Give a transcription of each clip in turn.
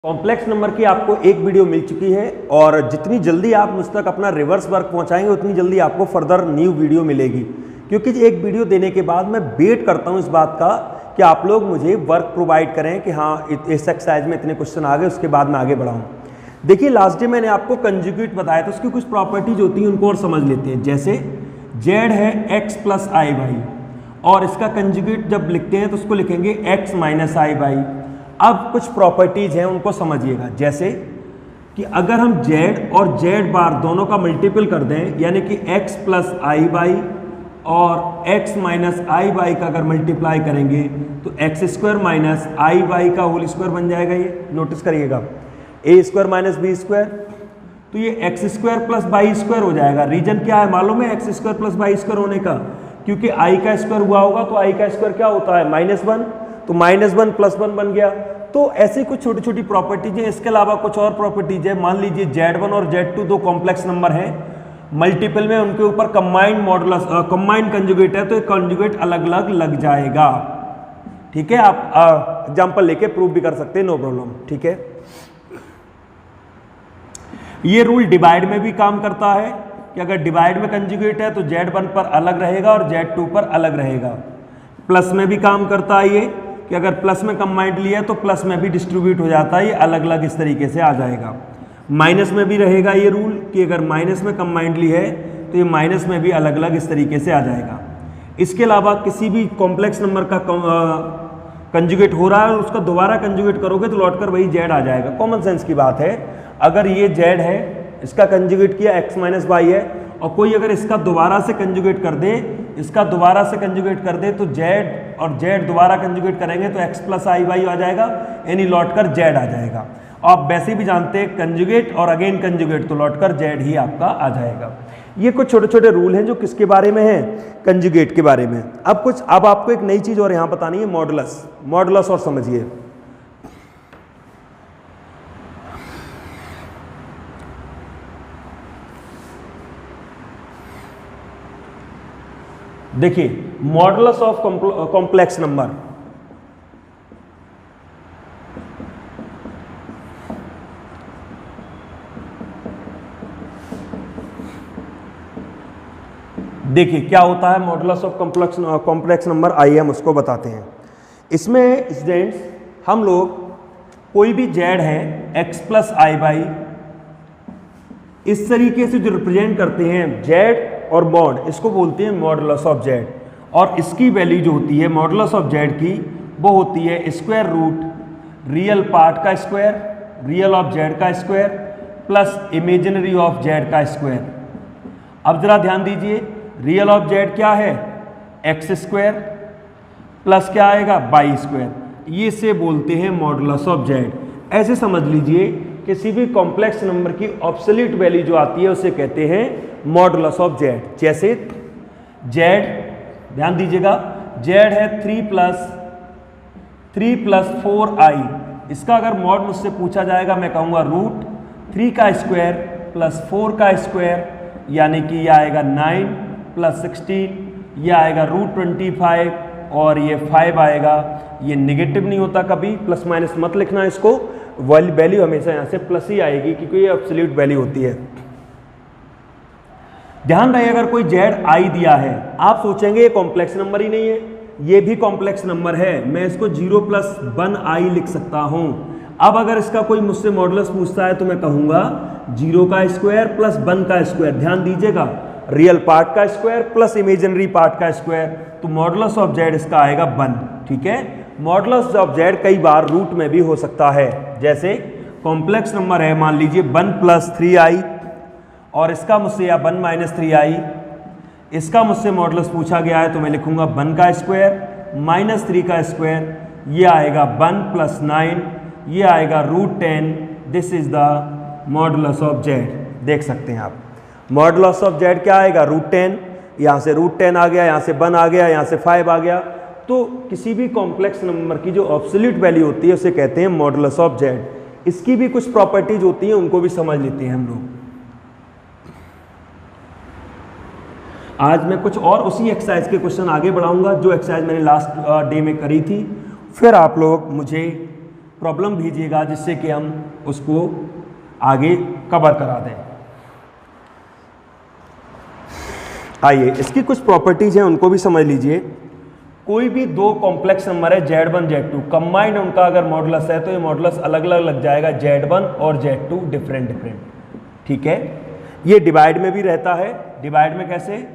Complex number की आपको एक वीडियो मिल चुकी है और जितनी जल्दी आप मुझ तक अपना रिवर्स वर्क पहुंचाएंगे उतनी जल्दी आपको फर्दर न्यू वीडियो मिलेगी, क्योंकि एक वीडियो देने के बाद मैं वेट करता हूं इस बात का कि आप लोग मुझे वर्क प्रोवाइड करें कि हाँ इस एक्सरसाइज में इतने क्वेश्चन आ गए, उसके बाद मैं आगे बढ़ाऊँ। देखिए लास्ट डे मैंने आपको कंजुगेट बताया था, उसकी कुछ प्रॉपर्टीज होती हैं उनको और समझ लेते हैं। जैसे जेड है एक्स प्लस आई वाई और इसका कंजुगेट जब लिखते हैं तो उसको लिखेंगे एक्स माइनस आई वाई। अब कुछ प्रॉपर्टीज हैं उनको समझिएगा, जैसे कि अगर हम z और z बार दोनों का मल्टीपल कर दें यानी कि x प्लस आई वाई और x माइनस आई वाई का अगर मल्टीप्लाई करेंगे तो x square minus i y का होल स्क्वायर बन जाएगा। ये नोटिस करिएगा, a square minus b square, तो ये x square plus y square हो जाएगा। रीजन क्या है मालूम है x square plus y square होने का? क्योंकि आई का स्क्वायर हुआ होगा तो आई का स्क्वायर क्या होता है -1, तो -1 + 1 बन गया। तो ऐसी कुछ छोटी छोटी प्रॉपर्टीज हैं। इसके अलावा कुछ और प्रॉपर्टीज है। मान लीजिए Z1 और Z2 दो कॉम्प्लेक्स नंबर हैं, मल्टीपल में उनके ऊपर कंबाइंड मॉडुलस कंबाइंड कंजुगेट है तो एक कंजुगेट अलग अलग लग जाएगा। ठीक है, आप एग्जांपल लेके प्रूव भी कर सकते हैं, नो प्रॉब्लम। ठीक है, ये रूल डिवाइड में भी काम करता है कि अगर डिवाइड में कंजुगेट है तो Z1 पर अलग रहेगा और Z2 पर अलग रहेगा। प्लस में भी काम करता है ये कि अगर प्लस में कंबाइंड लिया तो प्लस में भी डिस्ट्रीब्यूट हो जाता है, ये अलग अलग इस तरीके से आ जाएगा। माइनस में भी रहेगा ये रूल कि अगर माइनस में कंबाइंड ली है तो ये माइनस में भी अलग अलग इस तरीके से आ जाएगा। इसके अलावा किसी भी कॉम्प्लेक्स नंबर का कंजुगेट हो रहा है और उसका दोबारा कंजुगेट करोगे तो लौटकर वही Z आ जाएगा। कॉमन सेंस की बात है, अगर ये Z है इसका कंजुगेट किया x माइनस वाई है और कोई अगर इसका दोबारा से कंजुगेट कर दे, इसका दोबारा से कंजुगेट कर दे तो Z और Z दोबारा कंजुगेट करेंगे तो x प्लस आई वाई आ जाएगा, यानी लौटकर Z आ जाएगा। आप वैसे भी जानते हैं कंजुगेट और अगेन कंजुगेट तो लौटकर Z ही आपका आ जाएगा। ये कुछ छोटे छोटे रूल हैं जो किसके बारे में है, कंजुगेट के बारे में। अब आपको एक नई चीज़ और यहाँ बतानी है, मॉडुलस। मॉडुलस और समझिए, देखिए मॉडुलस ऑफ कॉम्प्लेक्स नंबर। देखिए क्या होता है मॉडुलस ऑफ कॉम्प्लेक्स नंबर, आइए हम उसको बताते हैं। इसमें स्टूडेंट्स हम लोग कोई भी Z है x प्लस आई वाई इस तरीके से जो रिप्रेजेंट करते हैं Z और मॉड, इसको बोलते हैं मॉडुलस ऑफ Z। और इसकी वैल्यू जो होती है मॉडुलस ऑफ Z की वो होती है स्क्वायर रूट रियल पार्ट का स्क्वायर, रियल ऑफ Z का square plus imaginary of Z का स्क्वायर। अब जरा ध्यान दीजिए, रियल ऑफ Z क्या है एक्स स्क्वायर प्लस क्या आएगा वाई स्क्वायर, ये से बोलते हैं मॉडुलस ऑफ Z। ऐसे समझ लीजिए किसी भी कॉम्प्लेक्स नंबर की ऑब्सोल्यूट वैल्यू जो आती है उसे कहते हैं मॉडुलस ऑफ Z। जैसे Z, ध्यान दीजिएगा, Z है 3 प्लस 4i, इसका अगर मॉड मुझसे पूछा जाएगा मैं कहूँगा रूट 3 का स्क्वायर प्लस 4 का स्क्वायर, यानी कि यह आएगा 9 प्लस 16, यह आएगा रूट 25 और ये 5 आएगा। ये नेगेटिव नहीं होता कभी, प्लस माइनस मत लिखना इसको, वैल्यू हमेशा यहाँ से प्लस ही आएगी क्योंकि ये एब्सोल्यूट वैल्यू होती है। ध्यान रहे अगर कोई Z आई दिया है, आप सोचेंगे ये कॉम्प्लेक्स नंबर ही नहीं है, ये भी कॉम्प्लेक्स नंबर है, मैं इसको 0 प्लस 1i लिख सकता हूं। अब अगर इसका कोई मुझसे मॉडुलस पूछता है तो मैं कहूंगा 0 का स्क्वायर प्लस 1 का स्क्वायर। ध्यान दीजिएगा, रियल पार्ट का स्क्वायर प्लस इमेजिनरी पार्ट का स्क्वायर, तो मॉडुलस ऑफ Z इसका आएगा 1। ठीक है, मॉडुलस ऑफ Z कई बार रूट में भी हो सकता है। जैसे कॉम्प्लेक्स नंबर है, मान लीजिए 1 प्लस 3i और इसका मुझसे या 1 माइनस 3i, इसका मुझसे मॉडुलस पूछा गया है तो मैं लिखूंगा 1 का स्क्वायर माइनस 3 का स्क्वायर, ये आएगा 1 प्लस 9, ये आएगा root 10। This is the modulus of Z। देख सकते हैं आप, मॉडुलस ऑफ Z क्या आएगा रूट 10, यहाँ से रूट 10 आ गया, यहाँ से 1 आ गया, यहाँ से 5 आ गया। तो किसी भी कॉम्प्लेक्स नंबर की जो एब्सोल्यूट वैल्यू होती है उसे कहते हैं मॉडुलस ऑफ Z। इसकी भी कुछ प्रॉपर्टीज होती हैं, उनको भी समझ लेते हैं हम लोग। आज मैं कुछ और उसी एक्सरसाइज के क्वेश्चन आगे बढ़ाऊंगा जो एक्सरसाइज मैंने लास्ट डे में करी थी। फिर आप लोग मुझे प्रॉब्लम भेजिएगा जिससे कि हम उसको आगे कवर करा दें। आइए इसकी कुछ प्रॉपर्टीज हैं उनको भी समझ लीजिए। कोई भी दो कॉम्प्लेक्स नंबर है Z1 Z2, कंबाइंड उनका अगर मॉडुलस है तो ये मॉडुलस अलग अलग लग जाएगा, Z1 और Z2 डिफरेंट डिफरेंट। ठीक है, ये डिवाइड में भी रहता है। डिवाइड में कैसे?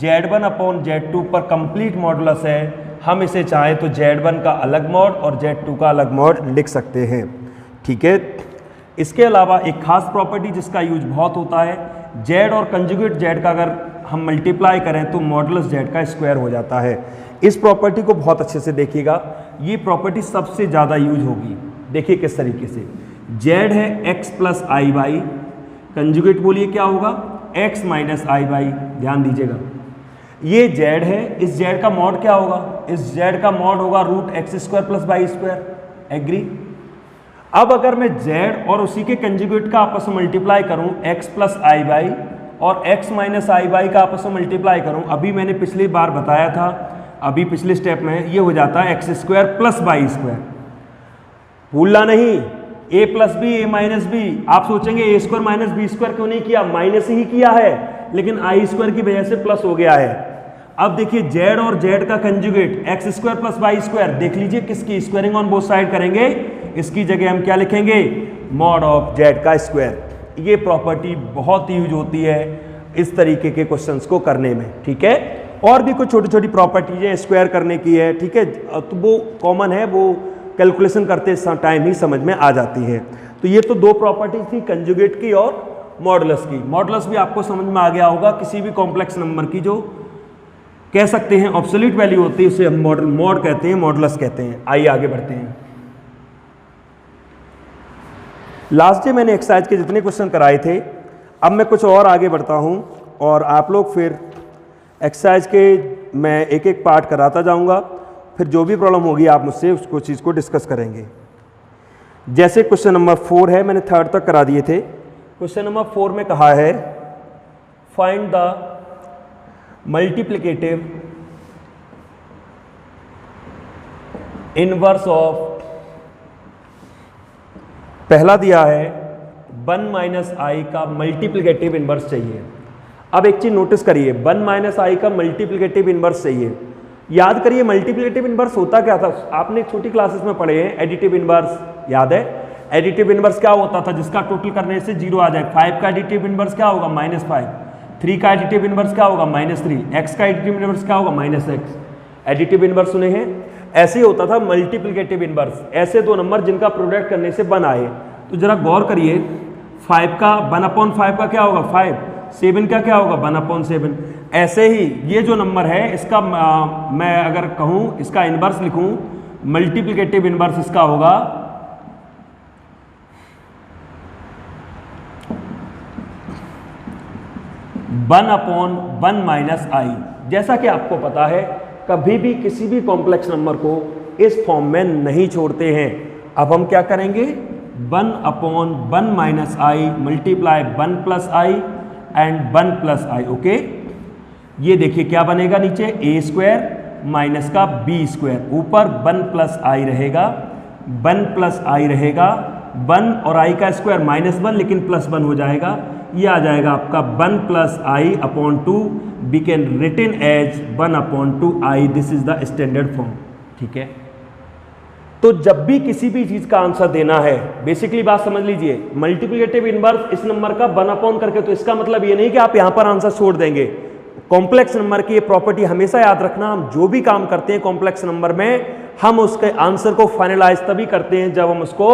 Z1 अपॉन Z2 पर कंप्लीट मॉडुलस है, हम इसे चाहें तो Z1 का अलग मॉड और Z2 का अलग मॉड लिख सकते हैं। ठीक है, इसके अलावा एक खास प्रॉपर्टी जिसका यूज बहुत होता है, Z और कंजुगेट Z का अगर हम मल्टीप्लाई करें तो मॉडुलस Z का स्क्वायर हो जाता है। इस प्रॉपर्टी को बहुत अच्छे से देखिएगा, ये प्रॉपर्टी सबसे ज़्यादा यूज होगी। देखिए किस तरीके से, Z है x plus i Y, conjugate बोलिए क्या होगा, x माइनस आई वाई। ध्यान दीजिएगा, ये Z है, इस Z का मॉड क्या होगा, इस Z का मॉड होगा root x square plus y square. Agree? अब अगर मैं Z और उसी के कंजुगेट का आपस में मल्टीप्लाई करूं x प्लस आई वाई और x माइनस आई वाई का आपस में मल्टीप्लाई करूं, अभी मैंने पिछली बार बताया था, अभी पिछले स्टेप में ये हो जाता है x square plus y square. भूलना नहीं, a plus b a minus b. आप सोचेंगे a square minus b square क्यों नहीं किया, माइनस ही किया है, लेकिन आई स्क्वायर की वजह से प्लस हो गया है। अब देखिए Z और Z का conjugate x square plus y square, देख लीजिए किसकी स्क्वायरिंग ऑन बोथ साइड करेंगे, इसकी जगह हम क्या लिखेंगे, मॉड ऑफ Z का स्क्वायर। ये प्रॉपर्टी बहुत यूज होती है इस तरीके के क्वेश्चंस को करने में। ठीक है, और भी कुछ छोटी छोटी प्रॉपर्टीज है स्क्वायर करने की है। ठीक है, तो वो कॉमन है, वो कैलकुलेशन करते टाइम ही समझ में आ जाती है। तो ये तो दो प्रॉपर्टीज थी, कंजुगेट की और मॉडुलस की। मॉडुलस भी आपको समझ में आ गया होगा, किसी भी कॉम्प्लेक्स नंबर की जो कह सकते हैं ऑब्सोल्यूट वैल्यू होती है उसे हम मॉड कहते हैं, मॉडुलस कहते हैं। आइए आगे बढ़ते हैं। लास्ट डे मैंने एक्सरसाइज के जितने क्वेश्चन कराए थे, अब मैं कुछ और आगे बढ़ता हूं और आप लोग फिर एक्सरसाइज के मैं एक एक पार्ट कराता जाऊंगा, फिर जो भी प्रॉब्लम होगी आप मुझसे उसको चीज़ को डिस्कस करेंगे। जैसे क्वेश्चन नंबर 4 है, मैंने 3rd तक करा दिए थे। क्वेश्चन नंबर 4 में कहा है find the multiplicative inverse of, पहला दिया है 1 माइनस आई का मल्टीप्लिकेटिव इनवर्स चाहिए। अब एक चीज नोटिस करिए, 1 माइनस आई का मल्टीप्लिकेटिव इनवर्स चाहिए। याद करिए मल्टीप्लिकेटिव इनवर्स होता क्या था, आपने छोटी क्लासेस में पढ़े हैं एडिटिव इनवर्स, याद है? एडिटिव इनवर्स क्या होता था, जिसका टोटल करने से 0 आ जाए। 5 का एडिटिव इनवर्स क्या होगा, -5। 3 का एडिटिव इनवर्स क्या होगा, -3। x का एडिटिव इनवर्स क्या होगा, -x। एडिटिव इनवर्स सुने हैं? ऐसे ही होता था मल्टीप्लिकेटिव इनवर्स, ऐसे दो नंबर जिनका प्रोडक्ट करने से 1 आए। तो जरा गौर करिए, 5 का 1/5 का क्या होगा 5, 7 का क्या होगा 1/7। ऐसे ही ये जो नंबर है इसका मैं अगर कहूँ इसका इनवर्स लिखूँ, मल्टीप्लिकेटिव इनवर्स इसका होगा 1/1 माइनस आई। जैसा कि आपको पता है कभी भी किसी भी कॉम्प्लेक्स नंबर को इस फॉर्म में नहीं छोड़ते हैं। अब हम क्या करेंगे, 1/1 minus I multiply 1 plus I and 1 plus I. Okay, ये देखिए क्या बनेगा, नीचे ए स्क्वायर माइनस का बी स्क्वायर, ऊपर 1 प्लस आई रहेगा, 1 प्लस आई रहेगा, 1 और आई का स्क्वायर -1 लेकिन +1 हो जाएगा। ये आ जाएगा आपका 1 plus i upon 2, we can written as 1/2 i. This is the standard form. ठीक है, तो जब भी किसी भी चीज का आंसर देना है, बेसिकली बात समझ लीजिए, मल्टीप्लिकेटिव इनवर्स इस नंबर का 1/, करके, तो इसका मतलब ये नहीं कि आप यहां पर आंसर छोड़ देंगे। कॉम्प्लेक्स नंबर की ये प्रॉपर्टी हमेशा याद रखना, हम जो भी काम करते हैं कॉम्प्लेक्स नंबर में, हम उसके आंसर को फाइनलाइज तभी करते हैं जब हम उसको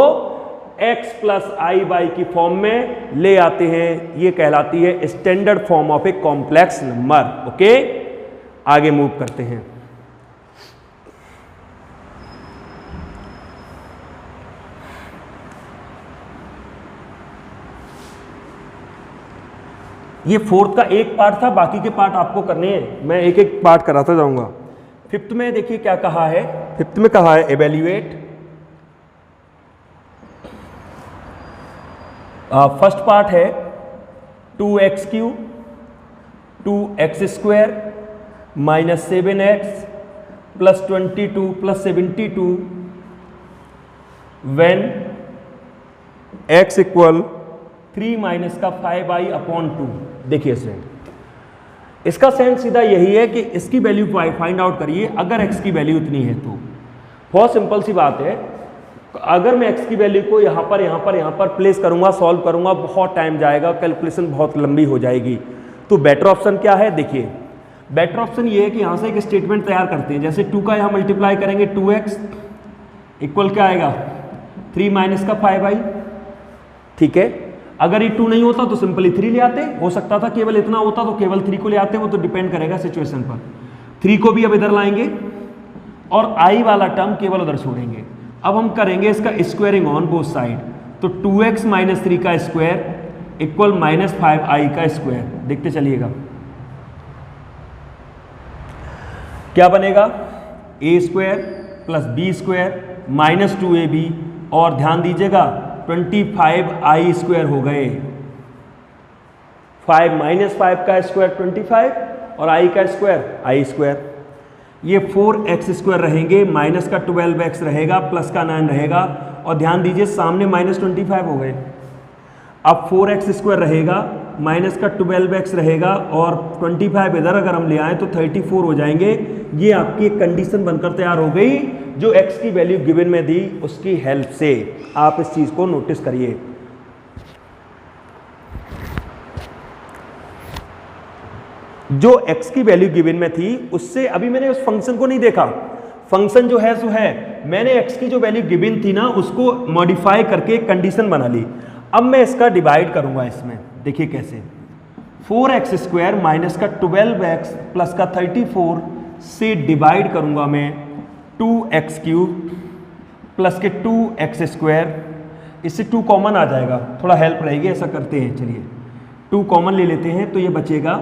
x प्लस आई वाई की फॉर्म में ले आते हैं। ये कहलाती है standard form of a complex number. Okay, आगे मूव करते हैं। ये 4th का एक पार्ट था, बाकी के पार्ट आपको करने हैं, मैं एक एक पार्ट कराता जाऊंगा। 5th में देखिए क्या कहा है, 5th में कहा है एवेल्युएट। फर्स्ट पार्ट है 2x³ 2x² -7x +22 +72 when x equal 3 minus का 5i/2। देखिए स्टूडेंट, इसका सेंस सीधा यही है कि इसकी वैल्यू फाइंड आउट करिए अगर x की वैल्यू इतनी है तो। बहुत सिंपल सी बात है, अगर मैं x की वैल्यू को यहाँ पर प्लेस करूँगा, सॉल्व करूँगा, बहुत टाइम जाएगा, कैलकुलेशन बहुत लंबी हो जाएगी। तो बेटर ऑप्शन क्या है? देखिए बेटर ऑप्शन ये है कि यहाँ से एक स्टेटमेंट तैयार करते हैं। जैसे 2 का यहाँ मल्टीप्लाई करेंगे 2x इक्वल क्या आएगा 3 माइनस का 5i। ठीक है, अगर ये 2 नहीं होता तो सिंपली 3 ले आते, हो सकता था केवल इतना होता तो केवल 3 को ले आते, वो तो डिपेंड करेगा सिचुएशन पर। 3 को भी अब इधर लाएंगे और i वाला टर्म केवल उधर छोड़ेंगे। अब हम करेंगे इसका स्क्वायरिंग ऑन बोथ साइड, तो 2x माइनस 3 का स्क्वायर इक्वल माइनस 5i का स्क्वायर। देखते चलिएगा क्या बनेगा, a square plus b square minus 2ab, और ध्यान दीजिएगा 25i स्क्वायर हो गए। 5 माइनस 5 का स्क्वायर 25 और i का स्क्वायर i स्क्वायर। ये 4x स्क्वायर रहेंगे, माइनस का 12x रहेगा, प्लस का 9 रहेगा, और ध्यान दीजिए सामने माइनस 25 हो गए। अब 4x स्क्वायर रहेगा, माइनस का 12x रहेगा, और 25 इधर अगर हम ले आए तो 34 हो जाएंगे। ये आपकी एक कंडीशन बनकर तैयार हो गई जो x की वैल्यू गिवन में दी उसकी हेल्प से। आप इस चीज को नोटिस करिए। जो x की वैल्यू गिवन में थी उससे अभी मैंने उस फंक्शन को नहीं देखा। फंक्शन जो है सो है, मैंने x की जो वैल्यू गिवन थी ना उसको मॉडिफाई करके एक कंडीशन बना ली। अब मैं इसका डिवाइड करूंगा इसमें, देखिए कैसे। 4x स्क्वायर माइनस का 12x प्लस का 34 से डिवाइड करूंगा मैं 2x क्यूब प्लस के 2x स्क्वायर। इससे 2 कॉमन आ जाएगा, थोड़ा हेल्प रहेगी, ऐसा करते हैं। चलिए 2 कॉमन ले लेते हैं तो ये बचेगा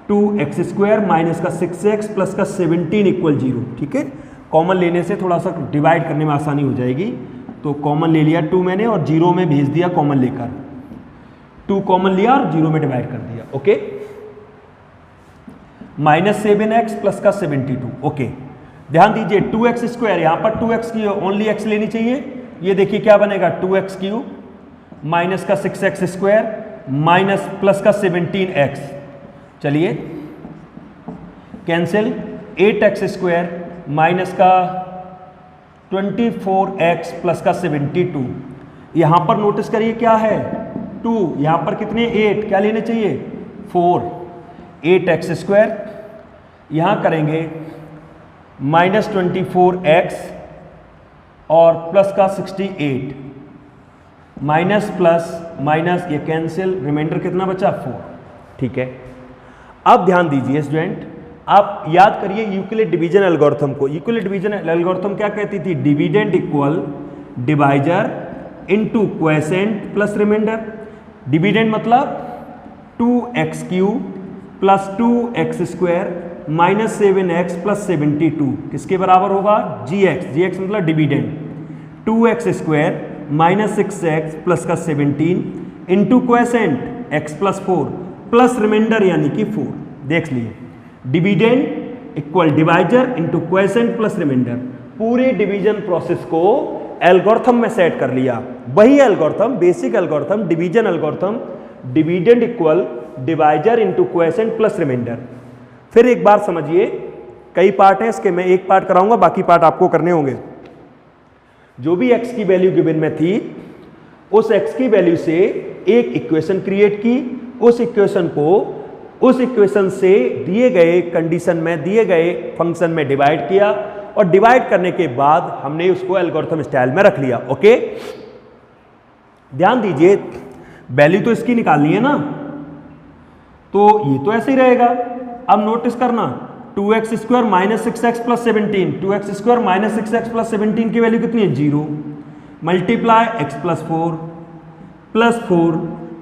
2x स्क्वायर माइनस का 6x प्लस का 17 इक्वल 0। ठीक है, कॉमन लेने से थोड़ा सा डिवाइड करने में आसानी हो जाएगी। तो कॉमन ले लिया 2 मैंने और 0 में भेज दिया कॉमन लेकर। 2 कॉमन लिया और 0 में डिवाइड कर दिया। ओके, माइनस 7x प्लस का 72। ओके, ध्यान दीजिए 2x स्क्वायर, यहां पर 2x की ओनली x लेनी चाहिए। ये देखिए क्या बनेगा 2x क्यूब माइनस का 6x स्क्वायर माइनस प्लस का 17x। चलिए कैंसिल, 8x स्क्वायर माइनस का 24x प्लस का 72। यहां पर नोटिस करिए क्या है 2, यहां पर कितने 8, क्या लेने चाहिए 4। 8x स्क्वायर यहां करेंगे माइनस 24x और प्लस का 68, माइनस प्लस माइनस ये कैंसिल, रिमाइंडर कितना बचा 4। ठीक है, अब ध्यान दीजिए स्टूडेंट, आप याद करिए यूक्लिड डिवीजन एल्गोरिथम को। यूक्लिड डिवीजन एल्गोरिथम क्या कहती थी, dividend equal divisor into quotient plus remainder. Dividend मतलब 2x cube plus 2x square minus 7x plus 72 किसके बराबर होगा gx। gx मतलब dividend 2x square minus 6x plus का 17 into quotient x plus 4 plus remainder यानी कि 4। देख लिए, dividend equal divisor into quotient plus remainder. पूरे डिवीजन प्रोसेस को एल्गोरिथम में सेट कर लिया। वही algorithm, basic algorithm, division algorithm, dividend equal divisor into quotient plus remainder. फिर एक बार समझिए, कई पार्ट हैं इसके, मैं एक पार्ट कराऊंगा, बाकी पार्ट आपको करने होंगे। जो भी x की वैल्यू गिवन में थी उस x की वैल्यू से एक इक्वेशन क्रिएट की, उस इक्वेशन को उस इक्वेशन से दिए गए कंडीशन में दिए गए फंक्शन में डिवाइड किया, और डिवाइड करने के बाद हमने उसको एल्गोरिथम स्टाइल में रख लिया। ओके, ध्यान दीजिए, वैल्यू तो इसकी निकालनी है ना, तो ये तो ऐसे ही रहेगा। अब नोटिस करना 2x square minus 6x plus 17, 2x square minus 6x plus 17 की वैल्यू कितनी है 0, multiply x plus 4 plus 4,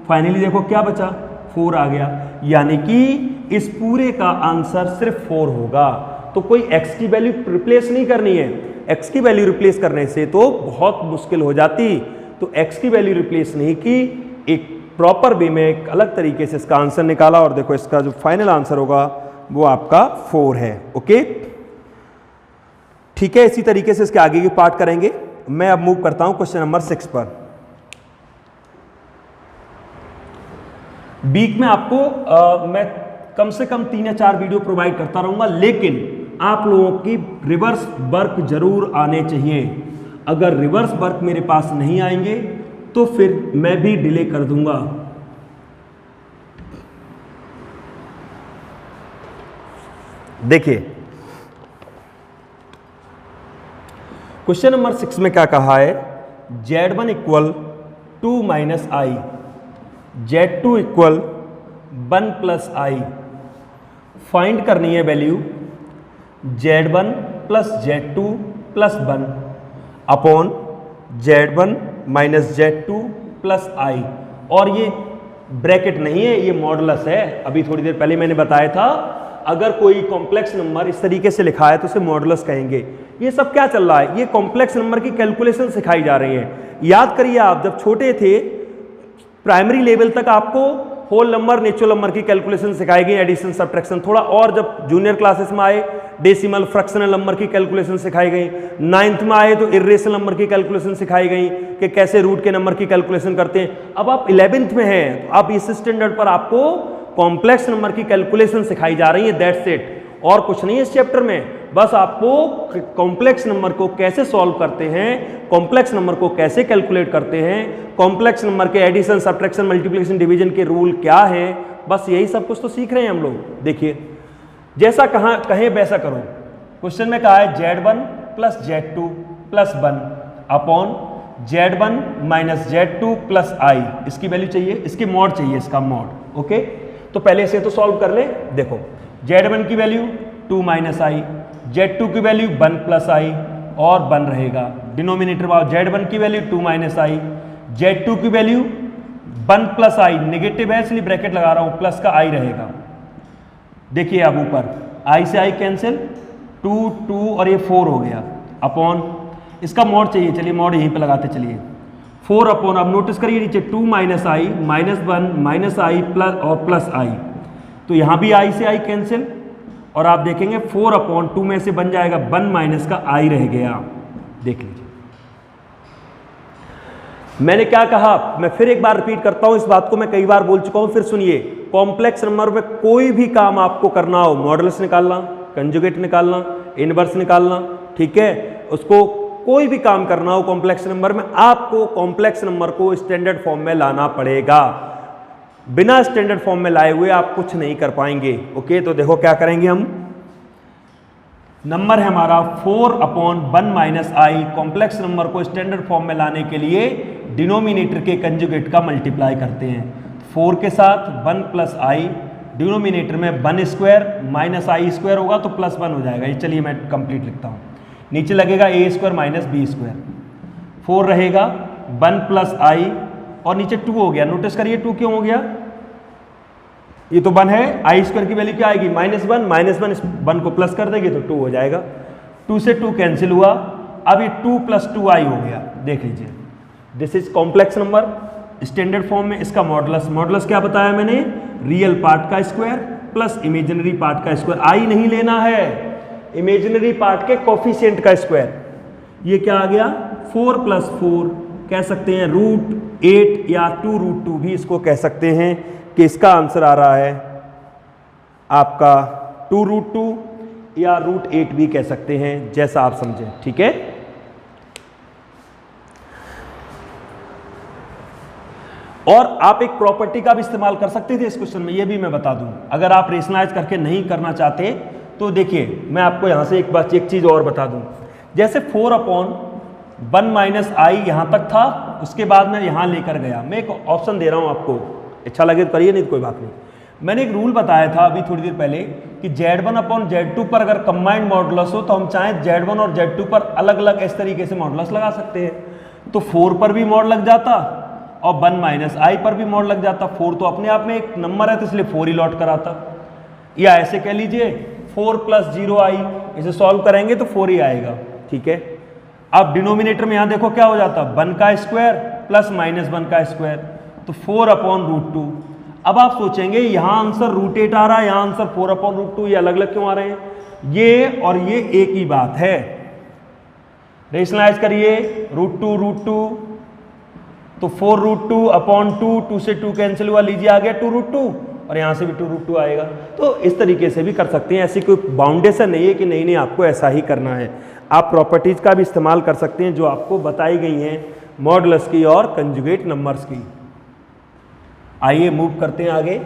finally देखो क्या बचा 4 आ गया। यानी कि इस पूरे का आंसर सिर्फ 4 होगा। तो कोई x की वैल्यू रिप्लेस नहीं करनी है, x की वैल्यू रिप्लेस करने से तो बहुत मुश्किल हो जाती। तो x की वैल्यू रिप्लेस नहीं की, एक प्रॉपर वे में एक अलग तरीके से इसका आंसर निकाला, और देखो इसका जो फाइनल आंसर होगा वो आपका 4 है। ओके, ठीक है, इसी तरीके से इसके आगे की पार्ट करेंगे। मैं अब मूव करता हूं क्वेश्चन नंबर 6 पर। वीक में आपको मैं कम से कम 3 या 4 वीडियो प्रोवाइड करता रहूंगा, लेकिन आप लोगों की रिवर्स वर्क जरूर आने चाहिए। अगर रिवर्स वर्क मेरे पास नहीं आएंगे तो फिर मैं भी डिले कर दूंगा। देखिए क्वेश्चन नंबर 6 में क्या कहा है, Z1 equal 2 minus i, Z2 equal 1 plus i. Find करनी है value Z1 plus Z2 plus 1 upon Z1 minus Z2 plus i. और ये ब्रैकेट नहीं है, ये मॉडुलस है। अभी थोड़ी देर पहले मैंने बताया था, अगर कोई कॉम्प्लेक्स नंबर इस तरीके से लिखा है तो उसे मॉडुलस कहेंगे। ये सब क्या चल रहा है, ये कॉम्प्लेक्स नंबर की कैलकुलेशन सिखाई जा रही है। याद करिए, आप जब छोटे थे प्राइमरी लेवल तक आपको होल नंबर, नेचुरल नंबर की कैलकुलेशन सिखाई गई, एडिशन सब्ट्रैक्शन। थोड़ा और जब जूनियर क्लासेस में आए डेसिमल फ्रैक्शनल नंबर की कैलकुलेशन सिखाई गई। 9th में आए तो इरेशनल नंबर की कैलकुलेशन सिखाई गई कि कैसे रूट के नंबर की कैलकुलेशन करते हैं। अब आप 11th में हैं, आप इस स्टैंडर्ड पर आपको कॉम्प्लेक्स नंबर की कैलकुलेशन सिखाई जा रही है, दैट्स इट। और कुछ नहीं है इस चैप्टर में, बस आपको कॉम्प्लेक्स नंबर को कैसे सॉल्व करते हैं, कॉम्प्लेक्स नंबर को कैसे कैलकुलेट करते हैं, कॉम्प्लेक्स नंबर के एडिशन सब्ट्रैक्शन मल्टीप्लिकेशन डिवीजन के रूल क्या है, बस यही सब कुछ तो सीख रहे हैं हम लोग। देखिए जैसा कहें वैसा करो। क्वेश्चन में कहा है Z1 plus Z2 plus 1 upon Z1 minus Z2 plus i. इसकी वैल्यू चाहिए, इसकी मॉड चाहिए, इसका मॉड। ओके, तो पहले इसे तो सॉल्व कर ले। देखो Z1 की वैल्यू 2 माइनस आई, Z2 की वैल्यू 1 प्लस आई और 1 रहेगा। डिनोमिनेटर में Z1 की वैल्यू 2 माइनस आई, Z2 की वैल्यू 1 प्लस आई, नेगेटिव है इसलिए ब्रैकेट लगा रहा हूं, प्लस का आई रहेगा। देखिए अब ऊपर आई से आई कैंसिल, 2 2 और ये 4 हो गया अपॉन इसका मॉड चाहिए। चलिए मॉड यहीं पे लगाते चलिए, 4 अपॉन, अब नोटिस करिए नीचे 2 माइनस आई माइनस 1 माइनस आई प्लस और प्लस आई, तो यहां भी आई से आई कैंसिल और आप देखेंगे 4 अपॉन 2 में से बन जाएगा 1 माइनस का आई रह गया। देख लीजिए मैंने क्या कहा, मैं फिर एक बार रिपीट करता हूं, इस बात को मैं कई बार बोल चुका हूं, फिर सुनिए। कॉम्प्लेक्स नंबर में कोई भी काम आपको करना हो, मॉडुलस निकालना, कंजुगेट निकालना, इनवर्स निकालना, ठीक है, उसको कोई भी काम करना हो कॉम्प्लेक्स नंबर में, आपको कॉम्प्लेक्स नंबर को स्टैंडर्ड फॉर्म में लाना पड़ेगा। बिना स्टैंडर्ड फॉर्म में लाए हुए आप कुछ नहीं कर पाएंगे। ओके, तो देखो क्या करेंगे हम, नंबर है हमारा 4 अपॉन 1 माइनस आई। कॉम्प्लेक्स नंबर को स्टैंडर्ड फॉर्म में लाने के लिए डिनोमिनेटर के कंजुगेट का मल्टीप्लाई करते हैं। 4 के साथ 1 प्लस आई, डिनोमिनेटर में 1 स्क्वायर माइनस आई स्क्वायर होगा तो प्लस 1 हो जाएगा। ये चलिए मैं कंप्लीट लिखता हूँ, नीचे लगेगा ए स्क्वायर माइनस बी स्क्वायर, 4 रहेगा 1 प्लस आई और नीचे 2 हो गया। नोटिस करिए 2 क्यों हो गया, ये तो 1 है, आई स्क्वायर की वैल्यू क्या आएगी -1, -1 को प्लस कर देंगे तो 2 हो जाएगा। 2 से 2 कैंसिल हुआ, अब ये 2 प्लस 2i हो गया। देख लीजिए, this is complex number standard form में। इसका मॉडुलस, मॉडुलस क्या बताया मैंने, रियल पार्ट का स्क्वायर प्लस इमेजिनरी पार्ट का स्क्वायर। आई नहीं लेना है, इमेजिनरी पार्ट के कोफिशिएंट का स्क्वायर। ये क्या आ गया 4 प्लस 4, कह सकते हैं √8 या 2√2 भी इसको कह सकते हैं कि इसका आंसर आ रहा है आपका 2√2 या √8 भी कह सकते हैं, जैसा आप समझें, ठीक है। और आप एक प्रॉपर्टी का भी इस्तेमाल कर सकते थे इस क्वेश्चन में, ये भी मैं बता दूं। अगर आप रेशनलाइज करके नहीं करना चाहते तो देखिए मैं आपको यहां से एक चीज और बता दूं। जैसे 4 अपॉन 1 माइनस आई यहां तक था, उसके बाद मैं यहां लेकर गया। मैं एक ऑप्शन दे रहा हूं आपको, अच्छा लगे तो करिए, नहीं तो कोई बात नहीं। मैंने एक रूल बताया था अभी थोड़ी देर पहले कि Z1 अपॉन Z2 पर अगर कंबाइंड मॉडुलस हो तो हम चाहें Z1 और Z2 पर अलग अलग इस तरीके से मॉडुलस लगा सकते हैं। तो 4 पर भी मॉड लग जाता और 1 माइनस आई पर भी मॉड लग जाता। 4 तो अपने आप में एक नंबर है तो इसलिए 4 ही लौट कर आता, या ऐसे कह लीजिए 4 प्लस 0i, इसे सॉल्व करेंगे तो 4 ही आएगा, ठीक है। अब डिनोमिनेटर में यहां देखो क्या हो जाता, 1 का स्क्वायर प्लस -1 का स्क्वायर, तो 4 अपॉन √2। अब आप सोचेंगे यहां आंसर √8 आ रहा है, यहां आंसर 4 अपॉन √2, ये अलग अलग क्यों आ रहे हैं। ये और ये एक ही बात है, रेशनलाइज करिए, √2 तो 4√2 अपॉन 2 से 2 कैंसिल हुआ, लीजिए आ गया 2√2 और यहाँ से भी 2√2 आएगा। तो इस तरीके से भी कर सकते हैं, ऐसी कोई बाउंडेशन नहीं है कि नहीं आपको ऐसा ही करना है। आप प्रॉपर्टीज का भी इस्तेमाल कर सकते हैं जो आपको बताई गई हैं मॉडुलस की और कंजुगेट नंबर्स की। आइए मूव करते हैं आगे।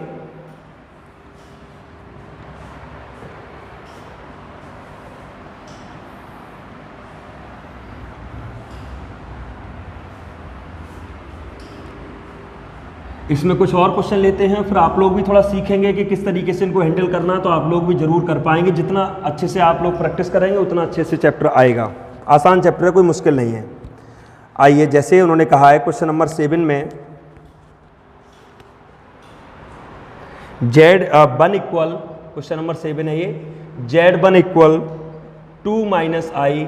इसमें कुछ और क्वेश्चन लेते हैं, फिर आप लोग भी थोड़ा सीखेंगे कि किस तरीके से इनको हैंडल करना, तो आप लोग भी जरूर कर पाएंगे। जितना अच्छे से आप लोग प्रैक्टिस करेंगे उतना अच्छे से चैप्टर आएगा। आसान चैप्टर है, कोई मुश्किल नहीं है। आइए, जैसे उन्होंने कहा है क्वेश्चन नंबर 7 में Z1 इक्वल, क्वेश्चन नंबर 7 है ये, Z1 equal 2 - i,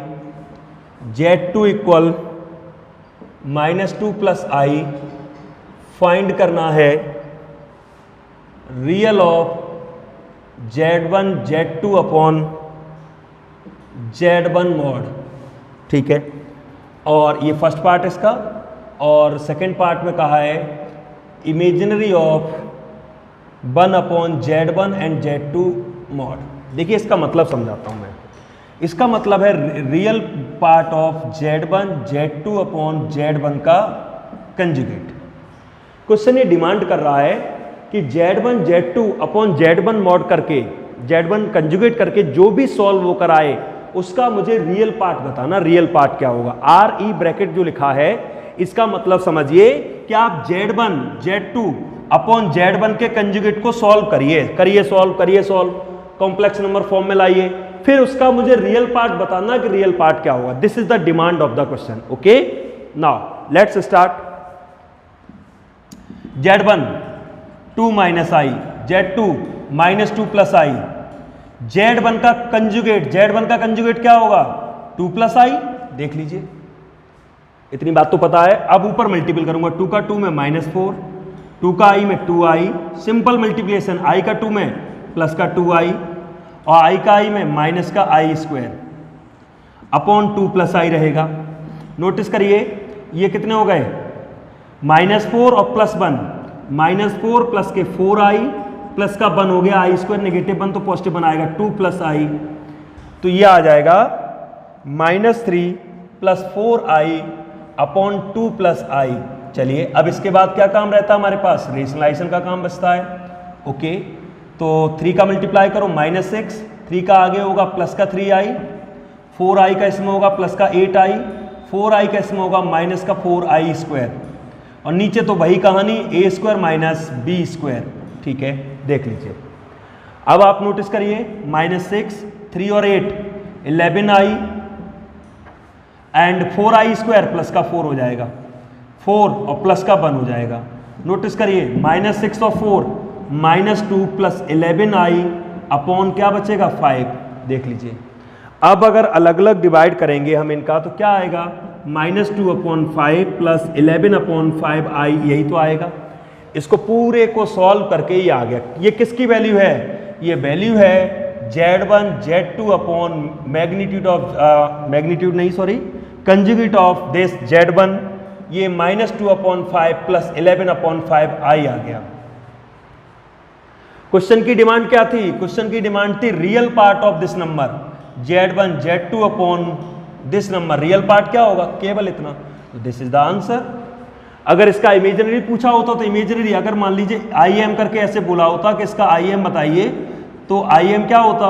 Z2 equal -2 + i, find करना है real of Z1 Z2 upon Z1 mod. ठीक है, और ये फर्स्ट पार्ट इसका, और सेकंड पार्ट में कहा है imaginary of 1 upon Z1 and Z2 mod. देखिए इसका मतलब समझाता हूं मैं। इसका मतलब है real part of Z1 Z2 upon Z1 का कंजुगेट। क्वेश्चन ये डिमांड कर रहा है कि Z1 Z2 upon Z1 mod करके, Z1 कंजुगेट करके जो भी सॉल्व होकर आए उसका मुझे रियल पार्ट बताना। रियल पार्ट क्या होगा? RE ब्रैकेट जो लिखा है इसका मतलब समझिए कि आप Z1 Z2 अपॉन Z1 के कंजुगेट को सॉल्व करिए सॉल्व, कॉम्प्लेक्स नंबर फॉर्म में लाइए, फिर उसका मुझे रियल पार्ट बताना कि रियल पार्ट क्या होगा। This is the demand of the question. Okay, now let's start. Z1 2 - i, Z2 -2 + i, Z1 का कंजुगेट क्या होगा? 2 + i। देख लीजिए, इतनी बात तो पता है। अब ऊपर मल्टीपल करूंगा, 2 का 2 में -4, 2 का i में 2i, सिंपल मल्टीप्लिकेशन, i का 2 में प्लस का 2i और i का i में माइनस का i² अपॉन 2 + i रहेगा। नोटिस करिए ये कितने हो गए? -4 और +1, -4 प्लस के 4i प्लस का 1 हो गया i², नेगेटिव 1 तो पॉजिटिव 1 आएगा, 2 + i, तो ये आ जाएगा -3 + 4i अपॉन 2 + i। चलिए अब इसके बाद क्या काम रहता है हमारे पास? रेशनलाइजेशन का काम बचता है। ओके, तो 3 का मल्टीप्लाई करो -6, 3 का आगे होगा प्लस का 3i, 4i का इसमें होगा प्लस का 8i, 4i का इसमें होगा माइनस का 4i², और नीचे तो वही कहानी a² - b²। ठीक है, देख लीजिए। अब आप नोटिस करिए -6, 3 और 8 11i एंड 4i² प्लस का 4 हो जाएगा, 4 और प्लस का 1 हो जाएगा। नोटिस करिए -6 और 4 -2 + 11i अपॉन क्या बचेगा? 5। देख लीजिए, अब अगर अलग अलग डिवाइड करेंगे हम इनका तो क्या आएगा? -2/5 + 11/5i, यही तो आएगा। इसको पूरे को सॉल्व करके ये आ गया। ये किसकी वैल्यू है? ये वैल्यू है Z1 Z2 upon conjugate of this Z1, ये -2/5 + 11/5i आ गया। क्वेश्चन की डिमांड क्या थी? क्वेश्चन की डिमांड थी real part of this number Z1 Z2 upon this number. Real part क्या होगा? केवल इतना। तो दिस इज द आंसर। अगर इसका इमेजिनरी पूछा होता तो इमेजिनरी, अगर मान लीजिए IM करके ऐसे बोला होता कि इसका IM बताइए, तो IM क्या होता?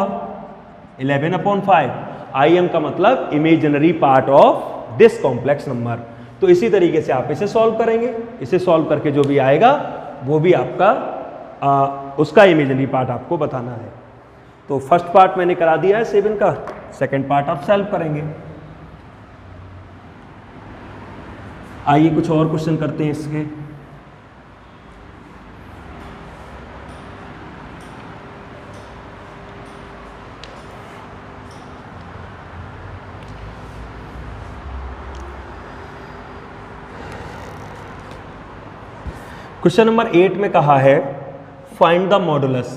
11/5। IM का मतलब imaginary part of this complex number. तो इसी तरीके से आप इसे सॉल्व करेंगे। इसे सॉल्व करके जो भी आएगा वो भी आपका उसका इमेजिनरी पार्ट आपको बताना है। तो फर्स्ट पार्ट मैंने करा दिया है 7 का, सेकंड पार्ट आप सॉल्व करेंगे। आइए कुछ और क्वेश्चन करते हैं इसके। क्वेश्चन नंबर 8 में कहा है फाइंड द मॉडुलस।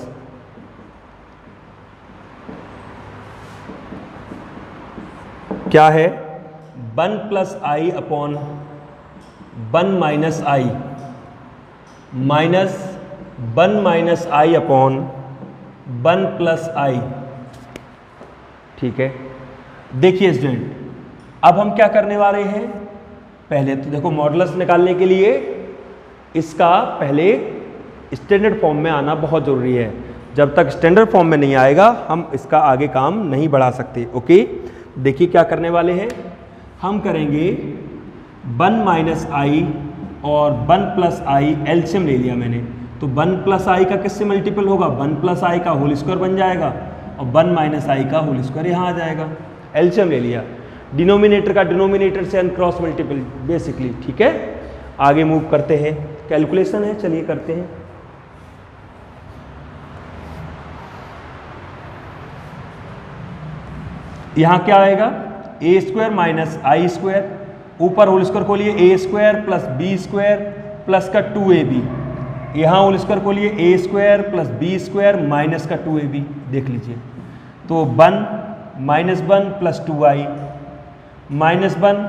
क्या है? 1 plus i upon 1 minus I minus 1 minus I upon 1 plus आई। ठीक है, देखिए स्टूडेंट, अब हम क्या करने वाले हैं, पहले तो देखो मॉडुलस निकालने के लिए इसका पहले स्टैंडर्ड फॉर्म में आना बहुत ज़रूरी है। जब तक स्टैंडर्ड फॉर्म में नहीं आएगा हम इसका आगे काम नहीं बढ़ा सकते। ओके, देखिए क्या करने वाले हैं, हम करेंगे 1 माइनस आई और 1 प्लस आई, एलसीएम ले लिया मैंने, तो 1 प्लस आई का किससे मल्टीपल होगा, 1 प्लस आई का होल स्क्वायर बन जाएगा और 1 माइनस आई का होल स्क्वायर यहाँ आ जाएगा। एलसीएम ले लिया, डिनोमिनेटर का डिनोमिनेटर से अनक्रॉस मल्टीपल बेसिकली। ठीक है, आगे मूव करते हैं, कैलकुलेशन है, चलिए करते हैं। यहाँ क्या आएगा, a square minus i square, ऊपर होल स्क्वायर को लिए a square plus b square plus का 2ab, यहाँ होल स्क्वायर को लिए a square plus b square minus का 2ab। देख लीजिए, तो 1 माइनस 1 प्लस 2i माइनस 1,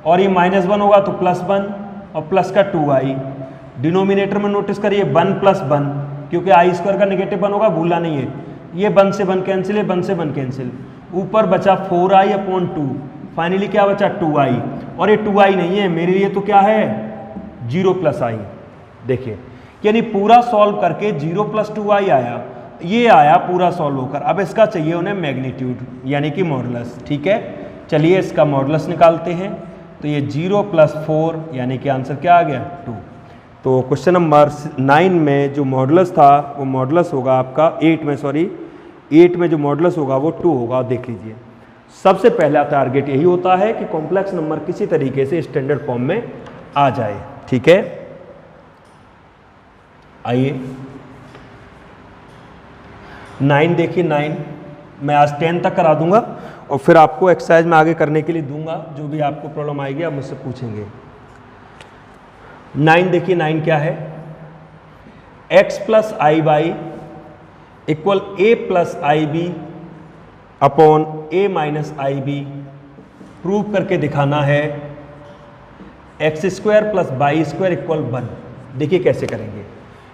और ये माइनस 1 होगा तो प्लस 1 और प्लस का 2i। डिनोमिनेटर में नोटिस करिए 1 प्लस 1, क्योंकि आई स्क्वायर का नेगेटिव 1 होगा, भूलना नहीं है। ये 1 से 1 कैंसिल है, 1 से 1 कैंसिल, ऊपर बचा 4i अपॉन 2, फाइनली क्या बचा 2i, और ये 2i नहीं है मेरे लिए, तो क्या है 0 प्लस आई। देखिए, यानी पूरा सॉल्व करके 0 प्लस 2i आया, ये आया पूरा सॉल्व होकर। अब इसका चाहिए उन्हें मैग्नीट्यूड यानी कि मॉडुलस। ठीक है, चलिए इसका मॉडुलस निकालते हैं, तो ये 0 प्लस 4 यानी कि आंसर क्या आ गया 2। तो क्वेश्चन नंबर 9 में जो मॉडुलस था वो मॉडुलस होगा आपका 8 में जो मॉडुलस होगा वो 2 होगा। देख लीजिए, सबसे पहला टारगेट यही होता है कि कॉम्प्लेक्स नंबर किसी तरीके से स्टैंडर्ड फॉर्म में आ जाए। ठीक है, आइए 9 देखिए, 9 मैं आज 10 तक करा दूंगा और फिर आपको एक्सरसाइज में आगे करने के लिए दूंगा, जो भी आपको प्रॉब्लम आएगी आप मुझसे पूछेंगे। 9 देखिए, 9 क्या है, x plus i y equal a plus i b upon a minus i b. Prove करके दिखाना है x square plus y square equal 1। देखिए कैसे करेंगे,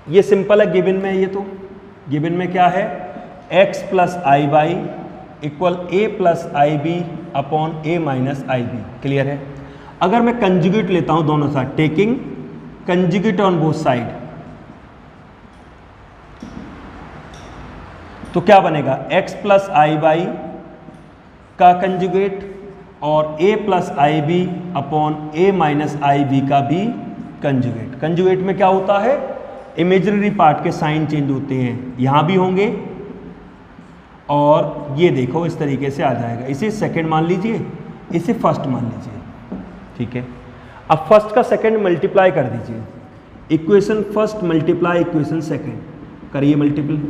ये सिंपल है, गिवन में, ये तो गिवन में क्या है, x plus i y equal a plus i b upon a minus i b. Clear है। अगर मैं कंजुगेट लेता हूं दोनों side, taking conjugate on both side, तो क्या बनेगा, x प्लस आई बाई का कंजुगेट और a plus i b upon a minus i b का भी कंजुगेट। कंजुगेट में क्या होता है, इमेजिनरी पार्ट के साइन चेंज होते हैं, यहां भी होंगे और ये देखो इस तरीके से आ जाएगा। इसे सेकंड मान लीजिए, इसे फर्स्ट मान लीजिए। ठीक है, अब फर्स्ट का सेकंड मल्टीप्लाई कर दीजिए, equation first multiply equation second, करिए मल्टीपल।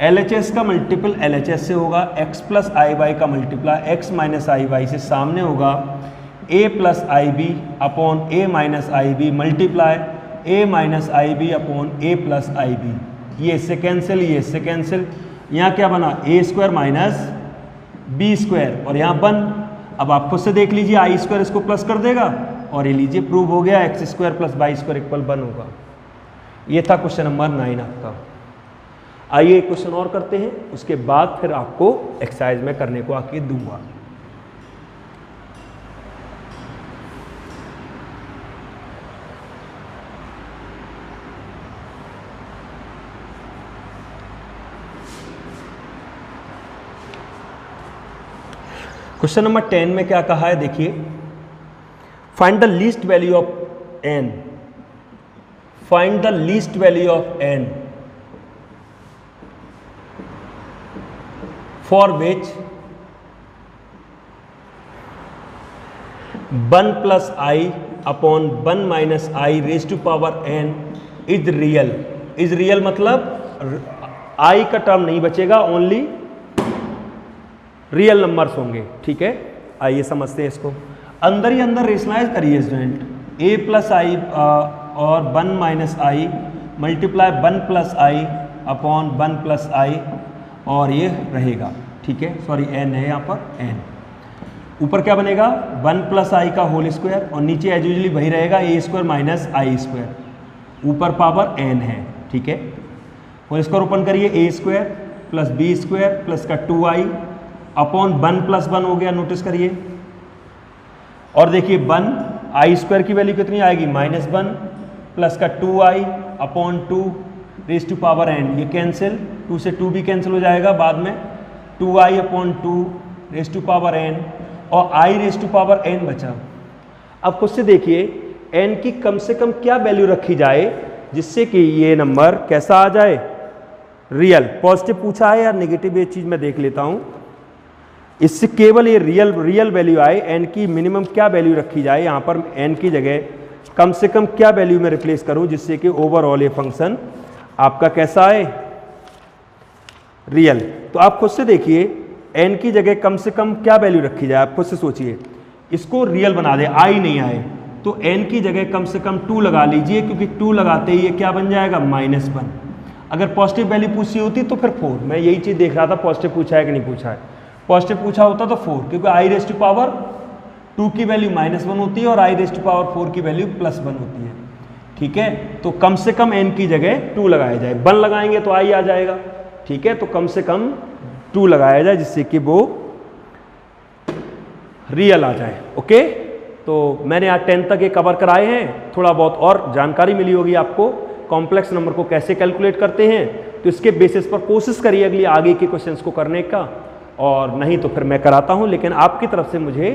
LHS का मल्टीपल LHS से होगा, x प्लस आई वाई का multiply x minus i y से सामने होगा a plus i b upon a minus i b multiply a minus i b upon a plus i b. ये इससे cancel, ये इससे कैंसिल, यहाँ क्या बना a square minus b square और यहाँ 1। अब आप खुद से देख लीजिए, आई स्क्वायर इसको प्लस कर देगा और ये लीजिए प्रूव हो गया, x square plus y square equal 1 होगा। ये था क्वेश्चन नंबर 9 आपका। आइए एक क्वेश्चन और करते हैं, उसके बाद फिर आपको एक्सरसाइज में करने को आके दूंगा। क्वेश्चन नंबर 10 में क्या कहा है, देखिए, find the least value of n, find the least value of n for which 1 plus i upon 1 minus i raise to power n is real. Is real मतलब आई का टर्म नहीं बचेगा, only real numbers होंगे। ठीक है, आइए समझते हैं इसको। अंदर ही अंदर रेशनलाइज करिए स्टूडेंट, a प्लस आई और 1 minus I multiply 1 plus i upon 1 plus i और ये रहेगा। ठीक है, सॉरी n है यहाँ पर n। ऊपर क्या बनेगा 1 प्लस आई का होल स्क्वायर और नीचे एज यूजली वही रहेगा a square minus i square, ऊपर पावर n है, ठीक है। होल स्क्वायर ओपन करिए, a square plus b square plus का 2i अपॉन 1 प्लस 1 हो गया, नोटिस करिए। और देखिए 1 आई स्क्वायर की वैल्यू कितनी आएगी -1 प्लस का 2i upon 2 raise to power n, ये कैंसिल, 2 से 2 भी कैंसिल हो जाएगा बाद में, 2i upon 2 raise to power n और i raise to power n बचा। अब खुद से देखिए n की कम से कम क्या वैल्यू रखी जाए जिससे कि ये नंबर कैसा आ जाए, रियल। पॉजिटिव पूछा है या नेगेटिव, ये चीज मैं देख लेता हूं। इससे केवल ये रियल वैल्यू आए, n की मिनिमम क्या वैल्यू रखी जाए, यहां पर n की जगह कम से कम क्या वैल्यू में रिप्लेस करूं जिससे कि ओवरऑल ये फंक्शन आपका कैसा आए, रियल। तो आप खुद से देखिए n की जगह कम से कम क्या वैल्यू रखी जाए, आप खुद से सोचिए। इसको रियल बना दे, i नहीं आए तो n की जगह कम से कम 2 लगा लीजिए, क्योंकि 2 लगाते ही ये क्या बन जाएगा -1। अगर पॉजिटिव वैल्यू पूछी होती तो फिर 4। मैं यही चीज देख रहा था पॉजिटिव पूछा है कि नहीं पूछा है। पॉजिटिव पूछा होता तो 4, क्योंकि i रेज टू पावर 2 की वैल्यू -1 होती है और i रेज टू पावर 4 की वैल्यू +1 होती है, ठीक है। तो कम से कम n की जगह 2 लगाया जाए, 1 लगाएंगे तो i आ जाएगा, ठीक है। तो कम से कम 2 लगाया जाए जिससे कि वो रियल आ जाए, ओके। तो मैंने आज 10 तक ये कवर कराए हैं, थोड़ा बहुत और जानकारी मिली होगी आपको कॉम्प्लेक्स नंबर को कैसे कैलकुलेट करते हैं। तो इसके बेसिस पर कोशिश करिए अगली आगे के क्वेश्चंस को करने का, और नहीं तो फिर मैं कराता हूं, लेकिन आपकी तरफ से मुझे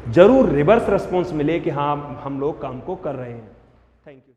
जरूर रिवर्स रिस्पॉन्स मिले कि हाँ हम लोग काम को कर रहे हैं। Thank you.